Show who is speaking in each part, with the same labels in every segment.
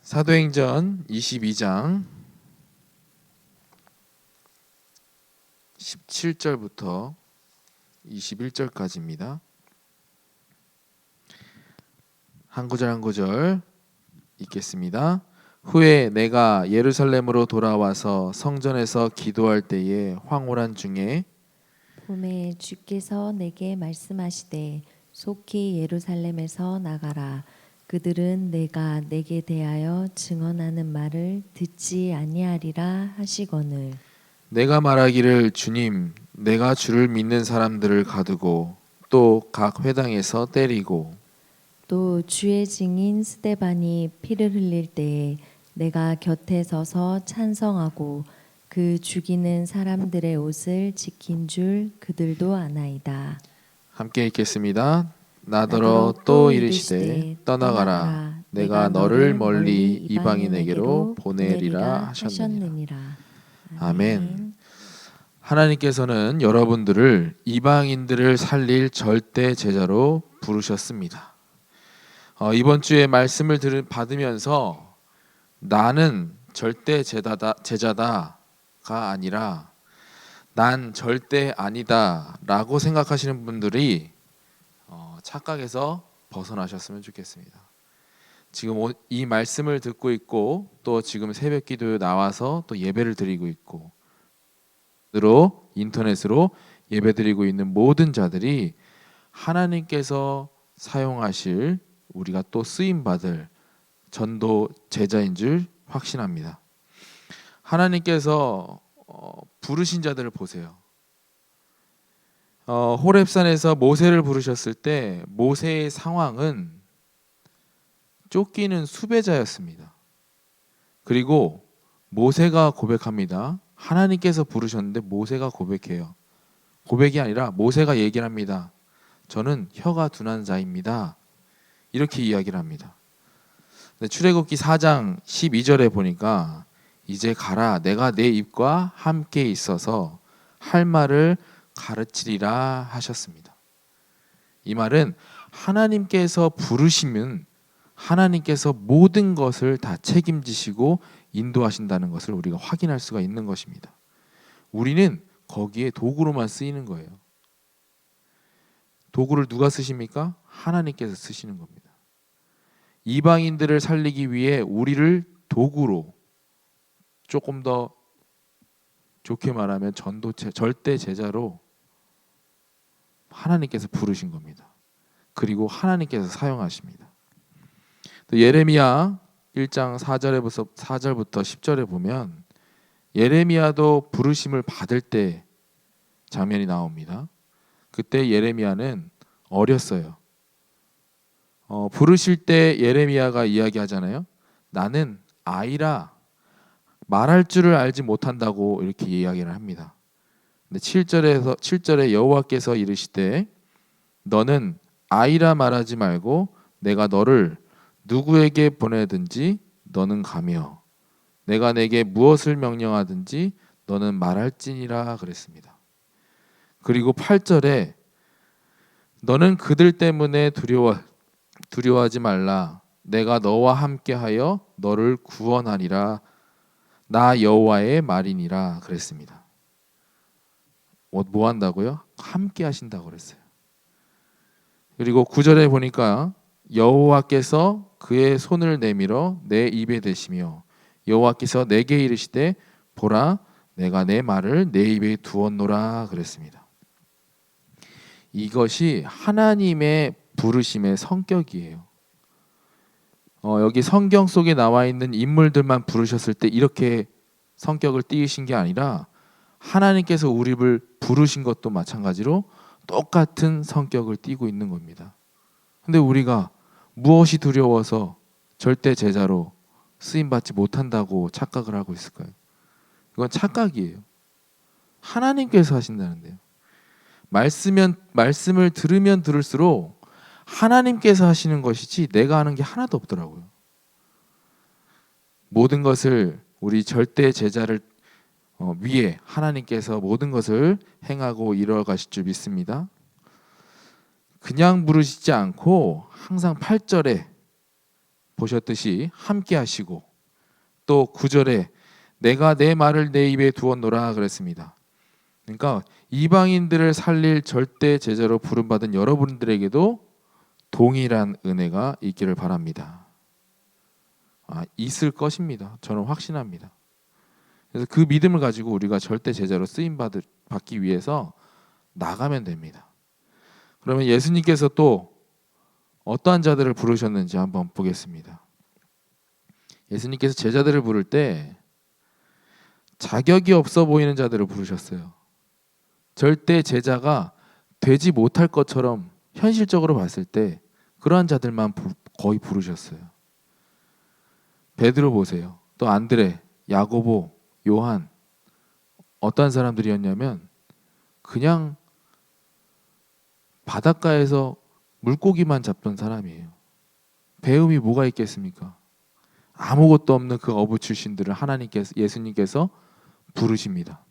Speaker 1: 사도행전 22장 17절부터 21절까지입니다. 한 구절 한 구절 읽겠습니다. 후에 내가 예루살렘으로 돌아와서 성전에서 기도할 때에 황홀한 중에
Speaker 2: 봄에 주께서 내게 말씀하시되 속히 예루살렘에서 나가라. 그들은 내가 내게 대하여 증언하는 말을 듣지 아니하리라 하시거늘.
Speaker 1: 내가 말하기를 주님 내가 주를 믿는 사람들을 가두고 또 각 회당에서 때리고
Speaker 2: 또 주의 증인 스데반이 피를 흘릴 때에 내가 곁에 서서 찬성하고 그 죽이는 사람들의 옷을 지킨 줄 그들도 아나이다.
Speaker 1: 함께 읽겠습니다. 나더러 또 이르시되 떠나가라 내가 너를 멀리 이방인에게로 보내리라 하셨느니라. 아멘. 하나님께서는 여러분들을 이방인들을 살릴 절대 제자로 부르셨습니다. 이번 주에 말씀을 받으면서 나는 절대 제자다가 아니라 난 절대 아니다라고 생각하시는 분들이 착각에서 벗어나셨으면 좋겠습니다. 지금 이 말씀을 듣고 있고 또 지금 새벽기도에 나와서 또 예배를 드리고 있고 인터넷으로 예배드리고 있는 모든 자들이 하나님께서 사용하실 우리가 또 쓰임받을 전도 제자인 줄 확신합니다. 하나님께서 부르신 자들을 보세요. 호렙산에서 모세를 부르셨을 때 모세의 상황은 쫓기는 수배자였습니다. 그리고 모세가 고백합니다. 하나님께서 부르셨는데 모세가 고백해요. 고백이 아니라 모세가 얘기를 합니다. 저는 혀가 둔한 자입니다. 이렇게 이야기를 합니다. 출애굽기 4장 12절에 보니까 이제 가라 내가 내 입과 함께 있어서 할 말을 가르치리라 하셨습니다. 이 말은 하나님께서 부르시면 하나님께서 모든 것을 다 책임지시고 인도하신다는 것을 우리가 확인할 수가 있는 것입니다. 우리는 거기에 도구로만 쓰이는 거예요. 도구를 누가 쓰십니까? 하나님께서 쓰시는 겁니다. 이방인들을 살리기 위해 우리를 도구로, 조금 더 좋게 말하면 절대 제자로 하나님께서 부르신 겁니다. 그리고 하나님께서 사용하십니다. 또 예레미야 1장 4절부터 10절에 보면 예레미야도 부르심을 받을 때 장면이 나옵니다. 그때 예레미야는 어렸어요. 부르실 때 예레미야가 이야기하잖아요. 나는 아이라 말할 줄을 알지 못한다고 이렇게 이야기를 합니다. 근데 7절에 여호와께서 이르시되 너는 아이라 말하지 말고 내가 너를 누구에게 보내든지 너는 가며 내가 내게 무엇을 명령하든지 너는 말할지니라 그랬습니다. 그리고 8절에 너는 그들 때문에 두려워하지 말라. 내가 너와 함께하여 너를 구원하리라. 나 여호와의 말이니라 그랬습니다. 뭐 한다고요? 함께 하신다고 그랬어요. 그리고 9절에 보니까 여호와께서 그의 손을 내밀어 내 입에 대시며 여호와께서 내게 이르시되 보라 내가 내 말을 내 입에 두었노라 그랬습니다. 이것이 하나님의 부르심의 성격이에요. 여기 성경 속에 나와 있는 인물들만 부르셨을 때 이렇게 성격을 띄우신 게 아니라 하나님께서 우리를 부르신 것도 마찬가지로 똑같은 성격을 띠고 있는 겁니다. 근데 우리가 무엇이 두려워서 절대 제자로 쓰임받지 못한다고 착각을 하고 있을까요? 이건 착각이에요. 하나님께서 하신다는데요. 말씀을 들으면 들을수록 하나님께서 하시는 것이지 내가 하는 게 하나도 없더라고요. 모든 것을 우리 절대 제자를 위해 하나님께서 모든 것을 행하고 이루어 가실 줄 믿습니다. 그냥 부르시지 않고 항상 8절에 보셨듯이 함께 하시고, 또 9절에 내가 내 말을 내 입에 두었노라 그랬습니다. 그러니까 이방인들을 살릴 절대 제자로 부름받은 여러분들에게도 동일한 은혜가 있기를 바랍니다. 있을 것입니다. 저는 확신합니다. 그래서 그 믿음을 가지고 우리가 절대 제자로 쓰임 받기 위해서 나가면 됩니다. 그러면 예수님께서 또 어떠한 자들을 부르셨는지 한번 보겠습니다. 예수님께서 제자들을 부를 때 자격이 없어 보이는 자들을 부르셨어요. 절대 제자가 되지 못할 것처럼 현실적으로 봤을 때 그러한 자들만 거의 부르셨어요. 베드로 보세요. 또 안드레, 야고보, 요한, 어떠한 사람들이었냐면 그냥 바닷가에서 물고기만 잡던 사람이에요. 배움이 뭐가 있겠습니까? 아무것도 없는 그 어부 출신들을 예수님께서 부르십니다.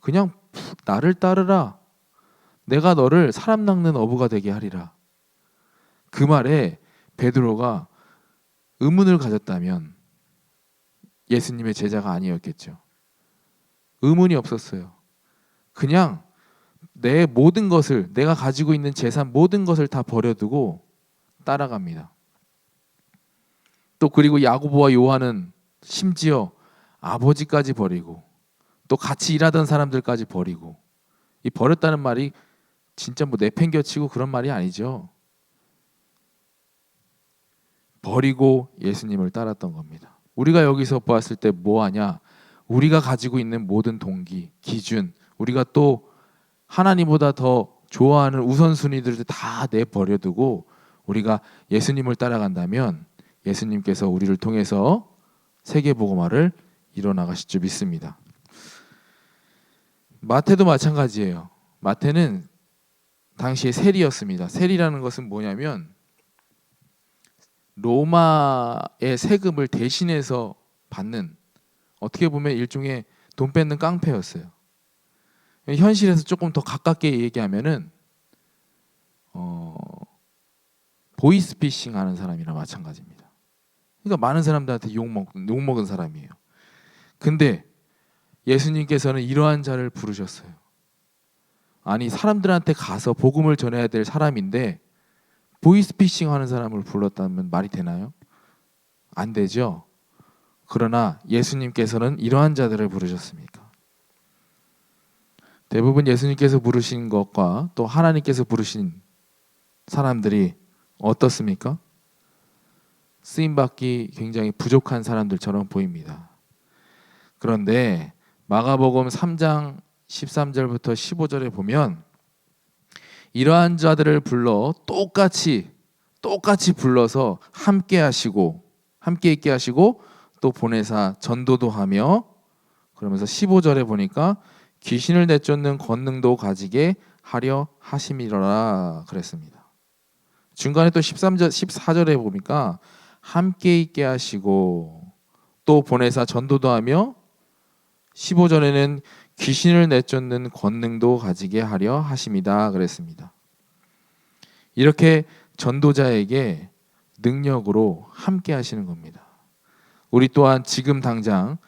Speaker 1: 그냥 나를 따르라. 내가 너를 사람 낚는 어부가 되게 하리라. 그 말에 베드로가 의문을 가졌다면 예수님의 제자가 아니었겠죠. 의문이 없었어요. 그냥 내 모든 것을, 내가 가지고 있는 재산 모든 것을 다 버려두고 따라갑니다. 또 그리고 야고보와 요한은 심지어 아버지까지 버리고 또 같이 일하던 사람들까지 버리고, 이 버렸다는 말이 진짜 뭐 내팽겨치고 그런 말이 아니죠. 버리고 예수님을 따랐던 겁니다. 우리가 여기서 보았을 때 뭐하냐? 우리가 가지고 있는 모든 동기, 기준, 우리가 또 하나님보다 더 좋아하는 우선순위들을 다 내버려두고 우리가 예수님을 따라간다면 예수님께서 우리를 통해서 세계복음화를 이뤄나가실 줄 믿습니다. 마태도 마찬가지예요. 마태는 당시에 세리였습니다. 세리라는 것은 뭐냐면 로마의 세금을 대신해서 받는, 어떻게 보면 일종의 돈 뺏는 깡패였어요. 현실에서 조금 더 가깝게 얘기하면은 보이스피싱 하는 사람이랑 마찬가지입니다. 그러니까 많은 사람들한테 욕먹은 사람이에요. 근데 예수님께서는 이러한 자를 부르셨어요. 아니, 사람들한테 가서 복음을 전해야 될 사람인데 보이스피싱 하는 사람을 불렀다면 말이 되나요? 안 되죠. 그러나 예수님께서는 이러한 자들을 부르셨습니까? 대부분 예수님께서 부르신 것과 또 하나님께서 부르신 사람들이 어떻습니까? 쓰임받기 굉장히 부족한 사람들처럼 보입니다. 그런데 마가복음 3장 13절부터 15절에 보면 이러한 자들을 불러 똑같이 불러서 함께 있게 하시고 또 보내사 전도도 하며, 그러면서 15절에 보니까 귀신을 내쫓는 권능도 가지게 하려 하심이로라 그랬습니다. 중간에 또 14절에 보니까 함께 있게 하시고 또 보내사 전도도 하며, 15절에는 귀신을 내쫓는 권능도 가지게 하려 하심이다 그랬습니다. 이렇게 전도자에게 능력으로 함께 하시는 겁니다. 우리 또한 지금 당장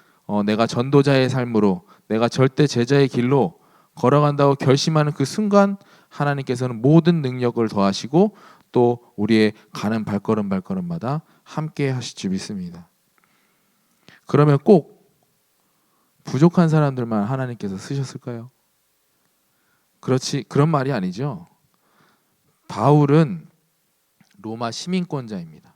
Speaker 1: 내가 전도자의 삶으로, 내가 절대 제자의 길로 걸어간다고 결심하는 그 순간 하나님께서는 모든 능력을 더하시고 또 우리의 가는 발걸음마다 함께 하실 줄 믿습니다. 그러면 꼭 부족한 사람들만 하나님께서 쓰셨을까요? 그런 말이 아니죠. 바울은 로마 시민권자입니다.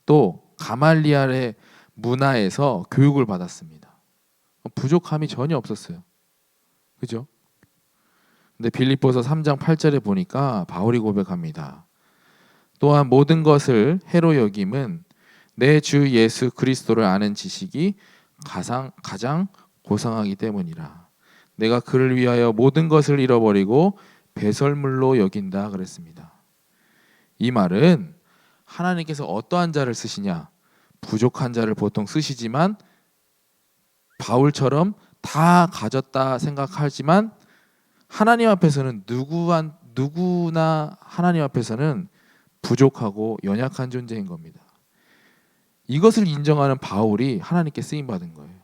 Speaker 1: 또 가말리알의 문화에서 교육을 받았습니다. 부족함이 전혀 없었어요. 그죠? 근데 빌립보서 3장 8절에 보니까 바울이 고백합니다. 또한 모든 것을 해로 여김은 내 주 예수 그리스도를 아는 지식이 가장 고상하기 때문이라. 내가 그를 위하여 모든 것을 잃어버리고 배설물로 여긴다 그랬습니다. 이 말은 하나님께서 어떠한 자를 쓰시냐? 부족한 자를 보통 쓰시지만 바울처럼 다 가졌다 생각하지만 하나님 앞에서는 누구나 하나님 앞에서는 부족하고 연약한 존재인 겁니다. 이것을 인정하는 바울이 하나님께 쓰임 받은 거예요.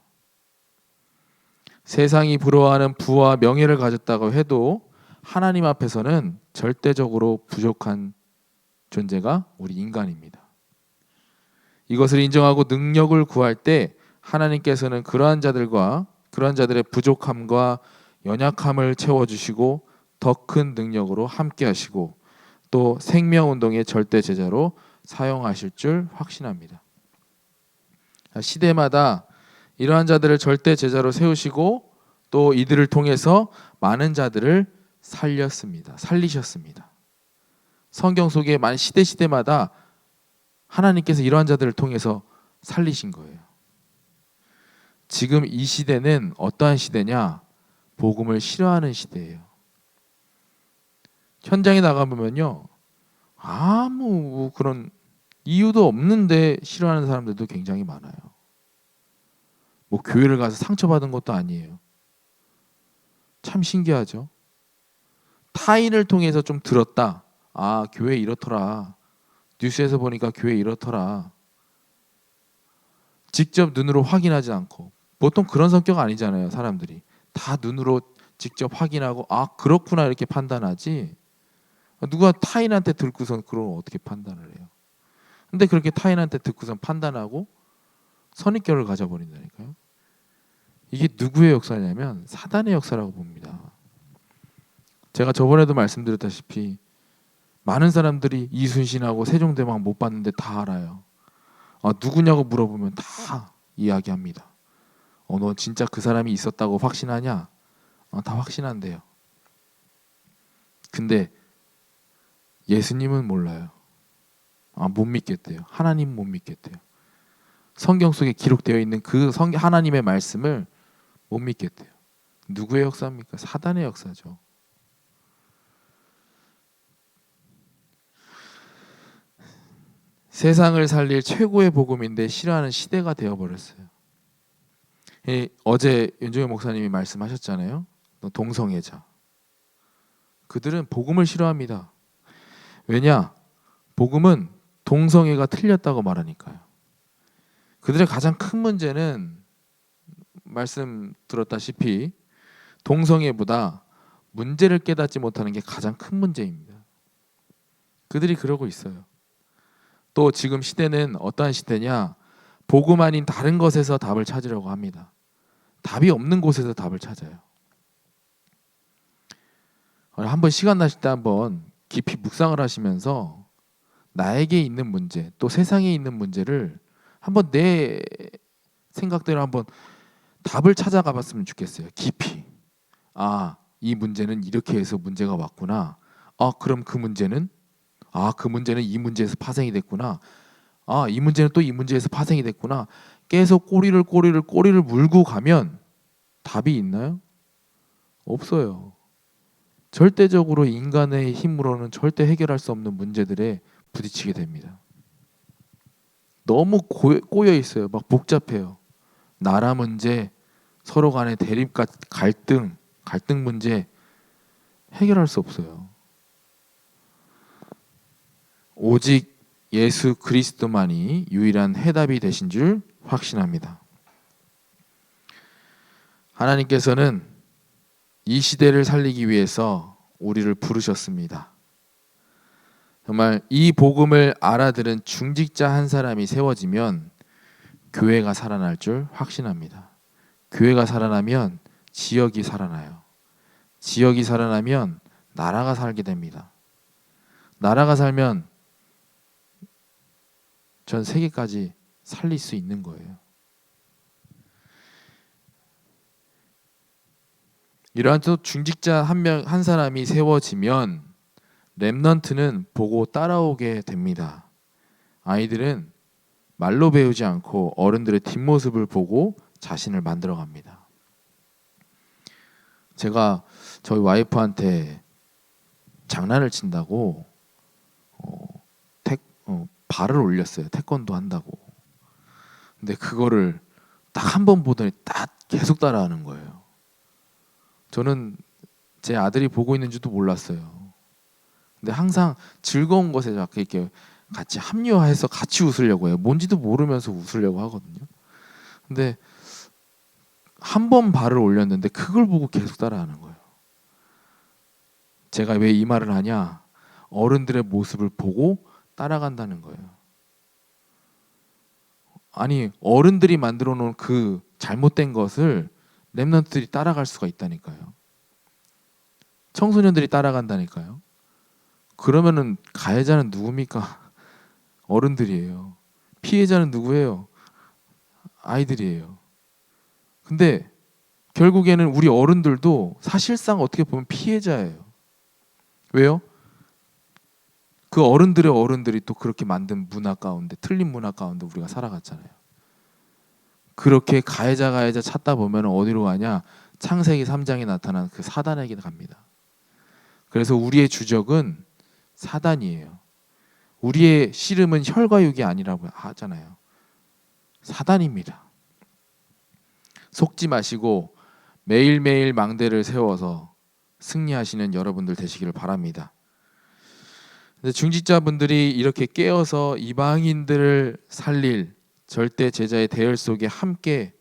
Speaker 1: 세상이 부러워하는 부와 명예를 가졌다고 해도 하나님 앞에서는 절대적으로 부족한 존재가 우리 인간입니다. 이것을 인정하고 능력을 구할 때 하나님께서는 그러한 자들의 부족함과 연약함을 채워주시고 더 큰 능력으로 함께 하시고 또 생명운동의 절대 제자로 사용하실 줄 확신합니다. 시대마다 이러한 자들을 절대 제자로 세우시고 또 이들을 통해서 많은 자들을 살리셨습니다. 성경 속에 많은 시대마다 하나님께서 이러한 자들을 통해서 살리신 거예요. 지금 이 시대는 어떠한 시대냐? 복음을 싫어하는 시대예요. 현장에 나가보면요, 아무 그런 이유도 없는데 싫어하는 사람들도 굉장히 많아요. 뭐 교회를 가서 상처받은 것도 아니에요. 참 신기하죠. 타인을 통해서 좀 들었다. 아, 교회 이렇더라. 뉴스에서 보니까 교회 이렇더라. 직접 눈으로 확인하지 않고, 보통 그런 성격 아니잖아요. 사람들이 다 눈으로 직접 확인하고 아 그렇구나 이렇게 판단하지, 누가 타인한테 듣고선 그걸 어떻게 판단을 해요. 근데 그렇게 타인한테 듣고선 판단하고 선입견을 가져버린다니까요. 이게 누구의 역사냐면 사단의 역사라고 봅니다. 제가 저번에도 말씀드렸다시피 많은 사람들이 이순신하고 세종대왕 못 봤는데 다 알아요. 누구냐고 물어보면 다 이야기합니다. 너 진짜 그 사람이 있었다고 확신하냐? 다 확신한대요. 근데 예수님은 몰라요. 못 믿겠대요. 하나님 못 믿겠대요. 성경 속에 기록되어 있는 그 하나님의 말씀을 못 믿겠대요. 누구의 역사입니까? 사단의 역사죠. 세상을 살릴 최고의 복음인데 싫어하는 시대가 되어버렸어요. 어제 윤종현 목사님이 말씀하셨잖아요. 동성애자. 그들은 복음을 싫어합니다. 왜냐? 복음은 동성애가 틀렸다고 말하니까요. 그들의 가장 큰 문제는 말씀 들었다시피 동성애보다 문제를 깨닫지 못하는 게 가장 큰 문제입니다. 그들이 그러고 있어요. 또 지금 시대는 어떠한 시대냐? 복음 아닌 다른 것에서 답을 찾으려고 합니다. 답이 없는 곳에서 답을 찾아요. 한번 시간 나실 때 한번 깊이 묵상을 하시면서 나에게 있는 문제, 또 세상에 있는 문제를 한번 내 생각대로 한번 답을 찾아가 봤으면 좋겠어요. 깊이. 이 문제는 이렇게 해서 문제가 왔구나. 그럼 그 문제는 이 문제에서 파생이 됐구나. 이 문제는 또 이 문제에서 파생이 됐구나. 계속 꼬리를 물고 가면 답이 있나요? 없어요. 절대적으로 인간의 힘으로는 절대 해결할 수 없는 문제들에 부딪히게 됩니다. 너무 꼬여 있어요. 막 복잡해요. 나라 문제, 서로 간의 대립과 갈등 문제 해결할 수 없어요. 오직 예수 그리스도만이 유일한 해답이 되신 줄 확신합니다. 하나님께서는 이 시대를 살리기 위해서 우리를 부르셨습니다. 정말 이 복음을 알아들은 중직자 한 사람이 세워지면 교회가 살아날 줄 확신합니다. 교회가 살아나면 지역이 살아나요. 지역이 살아나면 나라가 살게 됩니다. 나라가 살면 전 세계까지 살릴 수 있는 거예요. 이러한 또 중직자 한 사람이 세워지면 렘넌트는 보고 따라오게 됩니다. 아이들은 말로 배우지 않고 어른들의 뒷모습을 보고 자신을 만들어갑니다. 제가 저희 와이프한테 장난을 친다고 발을 올렸어요. 태권도 한다고. 근데 그거를 딱 한 번 보더니 딱 계속 따라하는 거예요. 저는 제 아들이 보고 있는 줄도 몰랐어요. 근데 항상 즐거운 것에 이렇게 같이 합리화해서 같이 웃으려고 해요. 뭔지도 모르면서 웃으려고 하거든요. 근데 한 번 발을 올렸는데 그걸 보고 계속 따라하는 거예요. 제가 왜 이 말을 하냐? 어른들의 모습을 보고 따라간다는 거예요. 아니, 어른들이 만들어 놓은 그 잘못된 것을 랩런트들이 따라갈 수가 있다니까요. 청소년들이 따라간다니까요. 그러면은 가해자는 누굽니까? 어른들이에요. 피해자는 누구예요? 아이들이에요. 근데 결국에는 우리 어른들도 사실상 어떻게 보면 피해자예요. 왜요? 그 어른들의 어른들이 또 그렇게 만든 문화 가운데, 틀린 문화 가운데 우리가 살아갔잖아요. 그렇게 가해자 찾다 보면 어디로 가냐? 창세기 3장에 나타난 그 사단에게 갑니다. 그래서 우리의 주적은 사단이에요. 우리의 씨름은 혈과 육이 아니라고 하잖아요. 사단입니다. 속지 마시고 매일매일 망대를 세워서 승리하시는 여러분들 되시기를 바랍니다. 근데 중직자분들이 이렇게 깨어서 이방인들을 살릴 절대 제자의 대열 속에 함께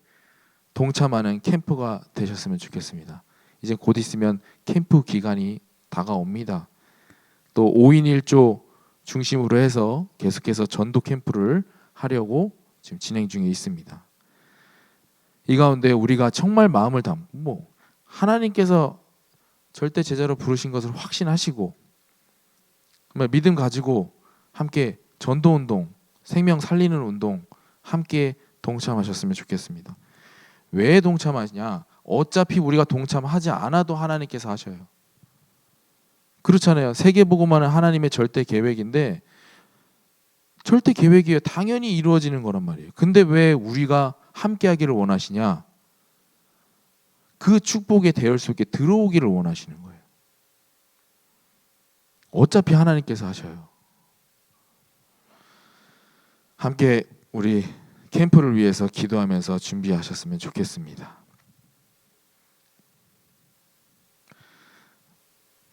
Speaker 1: 동참하는 캠프가 되셨으면 좋겠습니다. 이제 곧 있으면 캠프 기간이 다가옵니다. 또 5인 1조 중심으로 해서 계속해서 전도 캠프를 하려고 지금 진행 중에 있습니다. 이 가운데 우리가 정말 마음을 담고 하나님께서 절대 제자로 부르신 것을 확신하시고 정말 믿음 가지고 함께 전도 운동, 생명 살리는 운동 함께 동참하셨으면 좋겠습니다. 왜 동참하시냐? 어차피 우리가 동참하지 않아도 하나님께서 하셔요. 그렇잖아요. 세계복음화는 하나님의 절대 계획인데 절대 계획이에요. 당연히 이루어지는 거란 말이에요. 근데 왜 우리가 함께 하기를 원하시냐? 그 축복의 대열 속에 들어오기를 원하시는 거예요. 어차피 하나님께서 하셔요. 함께 우리 캠프를 위해서 기도하면서 준비하셨으면 좋겠습니다.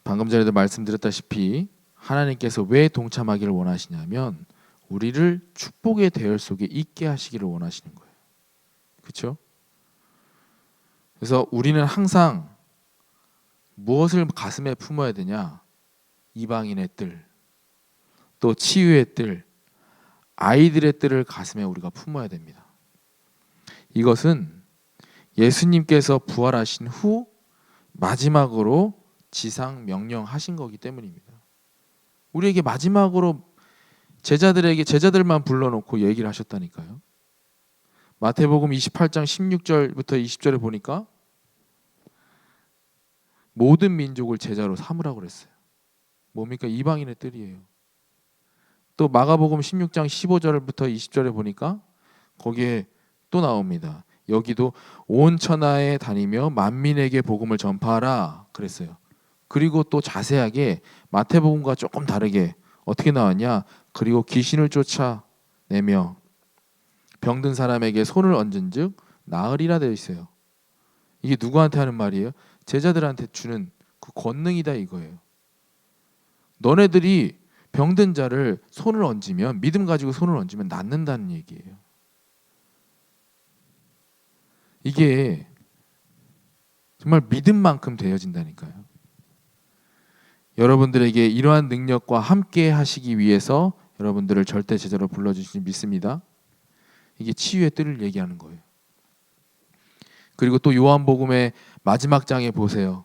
Speaker 1: 방금 전에도 말씀드렸다시피 하나님께서 왜 동참하기를 원하시냐면 우리를 축복의 대열 속에 있게 하시기를 원하시는 거예요. 그렇죠? 그래서 우리는 항상 무엇을 가슴에 품어야 되냐? 이방인의 뜰, 또 치유의 뜰, 아이들의 뜰을 가슴에 우리가 품어야 됩니다. 이것은 예수님께서 부활하신 후 마지막으로 지상 명령하신 거기 때문입니다. 우리에게 마지막으로 제자들만 불러놓고 얘기를 하셨다니까요. 마태복음 28장 16절부터 20절에 보니까 모든 민족을 제자로 삼으라고 그랬어요. 뭡니까? 이방인의 뜰이에요. 또 마가복음 16장 15절부터 20절에 보니까 거기에 또 나옵니다. 여기도 온 천하에 다니며 만민에게 복음을 전파하라 그랬어요. 그리고 또 자세하게 마태복음과 조금 다르게 어떻게 나왔냐? 그리고 귀신을 쫓아내며 병든 사람에게 손을 얹은즉 나으리라 되어 있어요. 이게 누구한테 하는 말이에요? 제자들한테 주는 그 권능이다 이거예요. 너네들이 병든 자를 손을 얹으면 믿음 가지고 손을 얹으면 낫는다는 얘기예요. 이게 정말 믿음만큼 되어진다니까요. 여러분들에게 이러한 능력과 함께 하시기 위해서 여러분들을 절대 제자로 불러주시니 믿습니다. 이게 치유의 뜰을 얘기하는 거예요. 그리고 또 요한복음의 마지막 장에 보세요.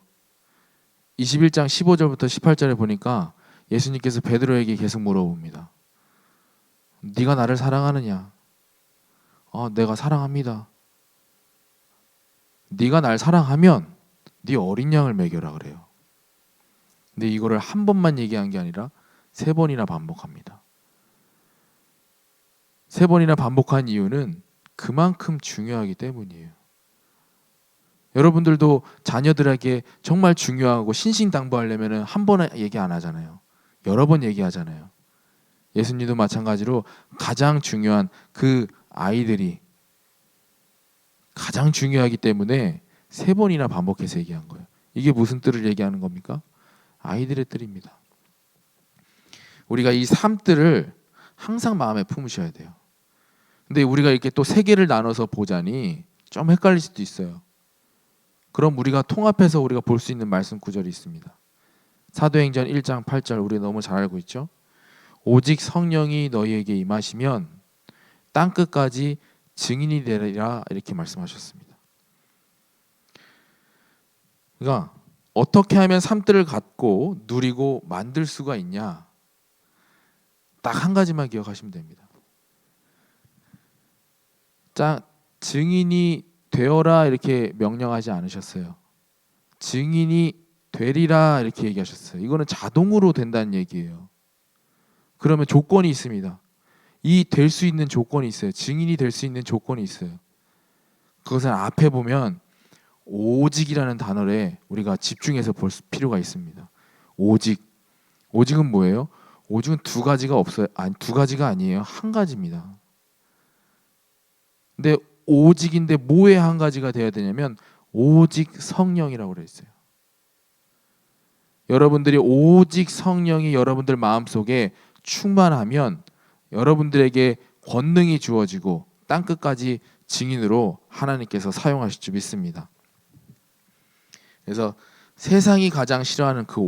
Speaker 1: 21장 15절부터 18절에 보니까 예수님께서 베드로에게 계속 물어봅니다. 네가 나를 사랑하느냐? 내가 사랑합니다. 네가 날 사랑하면 네 어린 양을 먹여라 그래요. 근데 이거를 한 번만 얘기한 게 아니라 3번이나 반복합니다. 3번이나 반복한 이유는 그만큼 중요하기 때문이에요. 여러분들도 자녀들에게 정말 중요하고 신신당부하려면 한 번에 얘기 안 하잖아요. 여러 번 얘기하잖아요. 예수님도 마찬가지로 가장 중요한 그 아이들이 가장 중요하기 때문에 3번이나 반복해서 얘기한 거예요. 이게 무슨 뜰을 얘기하는 겁니까? 아이들의 뜰입니다. 우리가 이 3뜰을 항상 마음에 품으셔야 돼요. 근데 우리가 이렇게 또 세 개를 나눠서 보자니 좀 헷갈릴 수도 있어요. 그럼 우리가 통합해서 우리가 볼 수 있는 말씀 구절이 있습니다. 사도행전 1장 8절 우리 너무 잘 알고 있죠. 오직 성령이 너희에게 임하시면 땅끝까지 증인이 되리라 이렇게 말씀하셨습니다. 그러니까 어떻게 하면 삶들을 갖고 누리고 만들 수가 있냐? 딱 한 가지만 기억하시면 됩니다. 증인이 되어라 이렇게 명령하지 않으셨어요. 증인이 되리라 이렇게 얘기하셨어요. 이거는 자동으로 된다는 얘기예요. 그러면 조건이 있습니다. 이 될 수 있는 조건이 있어요. 증인이 될 수 있는 조건이 있어요. 그것은 앞에 보면 오직이라는 단어에 우리가 집중해서 볼 필요가 있습니다. 오직. 오직은 뭐예요? 오직은 두 가지가 없어요. 아니, 두 가지가 아니에요. 한 가지입니다. 근데 오직인데 뭐에 한 가지가 돼야 되냐면 오직 성령이라고 그랬어요. 여러분들이 오직 성령이 여러분들 마음속에 충만하면 여러분들에게 권능이 주어지고 땅끝까지 증인으로 하나님께서 사용하실 줄 믿습니다. 그래서 세상이 가장 싫어하는 그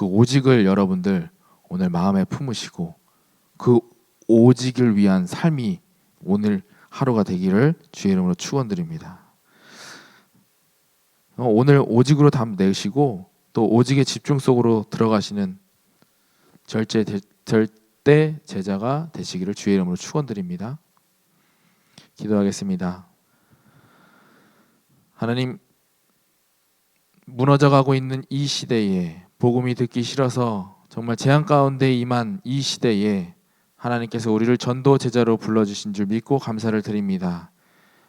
Speaker 1: 오직을 여러분들 오늘 마음에 품으시고 그 오직을 위한 삶이 오늘 하루가 되기를 주의 이름으로 축원드립니다. 오늘 오직으로 답 내시고 또 오직의 집중 속으로 들어가시는 절대 제자가 되시기를 주의 이름으로 축원드립니다. 기도하겠습니다. 하나님, 무너져가고 있는 이 시대에 복음이 듣기 싫어서 정말 재앙 가운데 임한 이 시대에 하나님께서 우리를 전도 제자로 불러주신 줄 믿고 감사를 드립니다.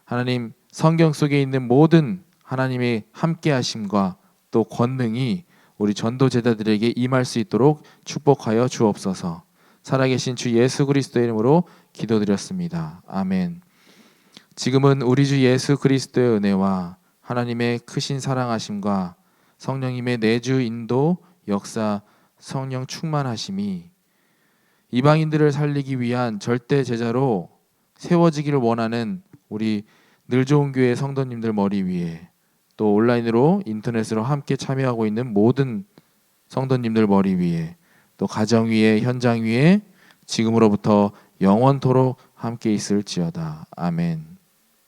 Speaker 1: 하나님, 성경 속에 있는 모든 하나님의 함께하심과 또 권능이 우리 전도 제자들에게 임할 수 있도록 축복하여 주옵소서. 살아계신 주 예수 그리스도의 이름으로 기도드렸습니다. 아멘. 지금은 우리 주 예수 그리스도의 은혜와 하나님의 크신 사랑하심과 성령님의 내주 인도 역사 성령 충만하심이 이방인들을 살리기 위한 절대 제자로 세워지기를 원하는 우리 늘 좋은 교회 성도님들 머리 위에 또 온라인으로 인터넷으로 함께 참여하고 있는 모든 성도님들 머리 위에 또 가정 위에 현장 위에 지금으로부터 영원토록 함께 있을지어다. 아멘.